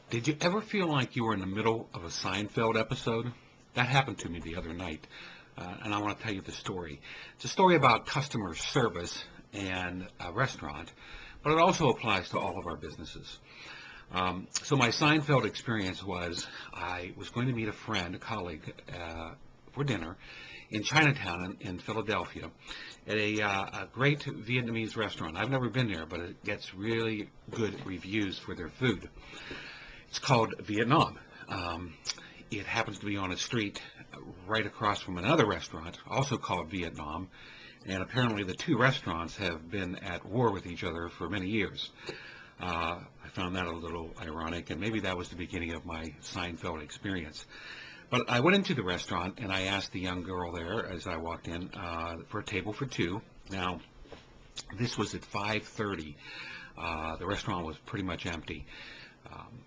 Did you ever feel like you were in the middle of a Seinfeld episode? That happened to me the other night, and I want to tell you the story. It's a story about customer service and a restaurant, but it also applies to all of our businesses. So my Seinfeld experience was I was going to meet a friend, a colleague, for dinner in Chinatown in Philadelphia at a great Vietnamese restaurant. I've never been there, but it gets really good reviews for their food. It's called Vietnam. It happens to be on a street right across from another restaurant, also called Vietnam, and apparently the two restaurants have been at war with each other for many years. I found that a little ironic, and maybe that was the beginning of my Seinfeld experience. But I went into the restaurant, and I asked the young girl there as I walked in for a table for two. Now, this was at 5:30. The restaurant was pretty much empty. Um,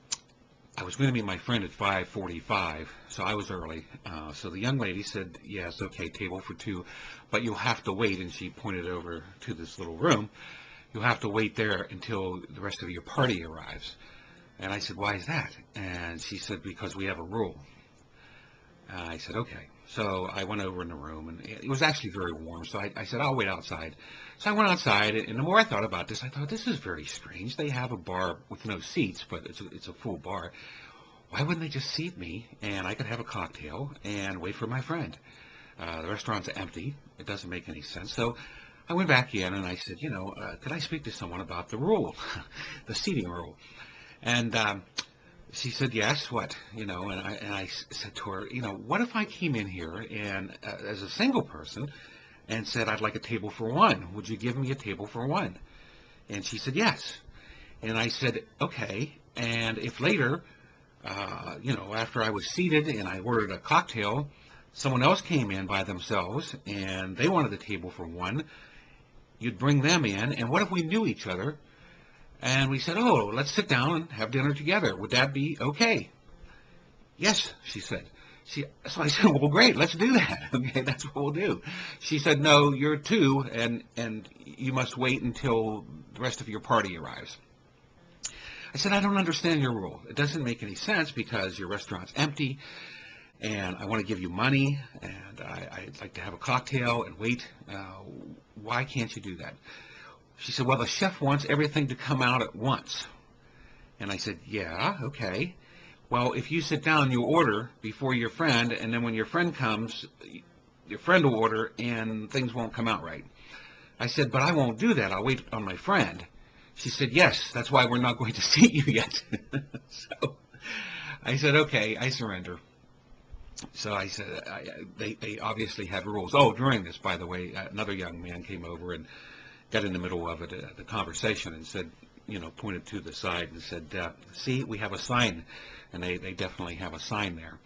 I was going to meet my friend at 5:45, so I was early. So the young lady said, yes, okay, table for two, but you'll have to wait, and she pointed over to this little room. You'll have to wait there until the rest of your party arrives. And I said, why is that? And she said, because we have a rule. I said, okay. So I went over in the room, and it was actually very warm, so I said, I'll wait outside. So I went outside, and the more I thought about this, I thought, this is very strange. They have a bar with no seats, but it's a full bar. Why wouldn't they just seat me, and I could have a cocktail and wait for my friend? The restaurant's empty. It doesn't make any sense. So I went back in, and I said, could I speak to someone about the rule, the seating rule? And she said, yes, what? And I said to her, what if I came in here and as a single person and said, I'd like a table for one. Would you give me a table for one? And she said, yes. And I said, okay. And if later, after I was seated and I ordered a cocktail, someone else came in by themselves and they wanted a table for one, you'd bring them in. And what if we knew each other? And we said, oh, let's sit down and have dinner together. Would that be okay? Yes, she said. So I said, well, great, let's do that. Okay, that's what we'll do. She said, no, you're two, and you must wait until the rest of your party arrives. I said, I don't understand your rule. It doesn't make any sense because your restaurant's empty, and I want to give you money, and I'd like to have a cocktail and wait. Why can't you do that? She said, well, the chef wants everything to come out at once. And I said, yeah, okay. Well, if you sit down, you order before your friend, and then when your friend comes, your friend will order, and things won't come out right. I said, but I won't do that. I'll wait on my friend. She said, yes, that's why we're not going to seat you yet. So I said, okay, I surrender. So I said, they obviously had rules. Oh, during this, by the way, another young man came over and got in the middle of it, the conversation, and said, pointed to the side and said, see, we have a sign. And they definitely have a sign there.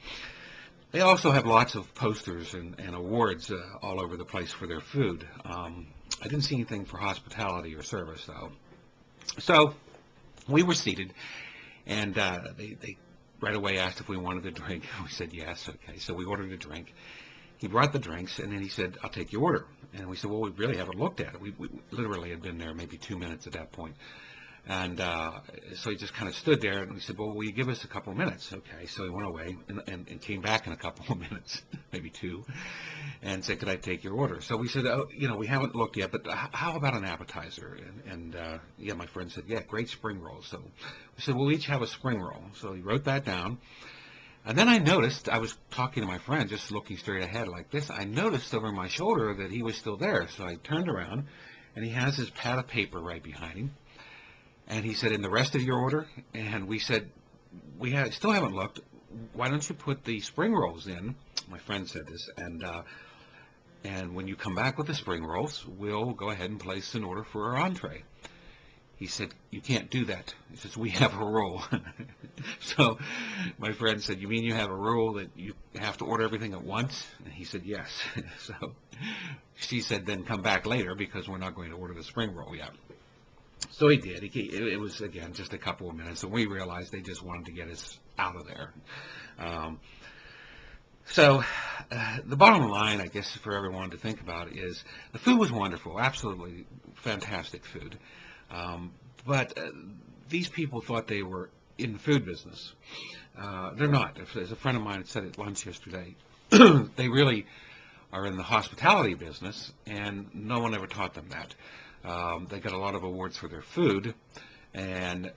They also have lots of posters and awards all over the place for their food. I didn't see anything for hospitality or service, though. So we were seated, and they right away asked if we wanted a drink. We said yes. Okay, so we ordered a drink. He brought the drinks, and then he said, I'll take your order. And we said, well, we really haven't looked at it. We literally had been there maybe 2 minutes at that point. And so he just kind of stood there, and we said, well, will you give us a couple of minutes? Okay, so he went away and came back in a couple of minutes, maybe two, and said, could I take your order? So we said, oh, we haven't looked yet, but how about an appetizer? And yeah, my friend said, yeah, great spring rolls. So we said, we'll each have a spring roll. So he wrote that down. And then I noticed, I was talking to my friend, just looking straight ahead like this, I noticed over my shoulder that he was still there. So I turned around, and he has his pad of paper right behind him. And he said, and the rest of your order? And we said, still haven't looked. Why don't you put the spring rolls in? My friend said this. And when you come back with the spring rolls, we'll go ahead and place an order for our entree. He said, you can't do that. He says, we have a rule. So my friend said, you mean you have a rule that you have to order everything at once? And he said, yes. So she said, then come back later because we're not going to order the spring roll yet. So he did. It was, again, just a couple of minutes, and we realized they just wanted to get us out of there. So the bottom line, I guess, for everyone to think about is the food was wonderful, absolutely fantastic food. But these people thought they were in the food business. They're not. As a friend of mine said at lunch yesterday, they really are in the hospitality business, and no one ever taught them that. They got a lot of awards for their food, and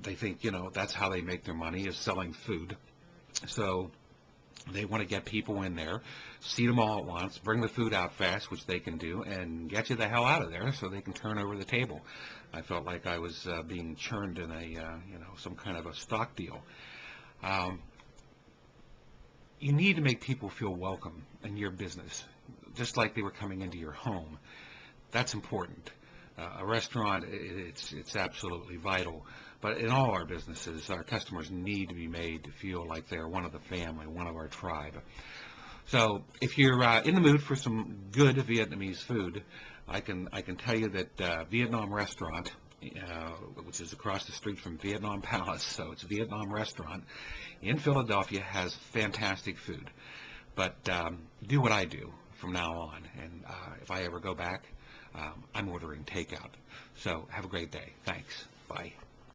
they think, that's how they make their money, is selling food. So they want to get people in there, seat them all at once, bring the food out fast, which they can do, and get you the hell out of there so they can turn over the table. I felt like I was being churned in some kind of a stock deal. You need to make people feel welcome in your business, just like they were coming into your home. That's important. A restaurant, it's absolutely vital. But in all our businesses, our customers need to be made to feel like they're one of the family, one of our tribe. So if you're in the mood for some good Vietnamese food, I can tell you that Vietnam Restaurant, which is across the street from Vietnam Palace, so it's a Vietnam restaurant in Philadelphia, has fantastic food. But do what I do from now on, and if I ever go back, I'm ordering takeout. So have a great day. Thanks. Bye.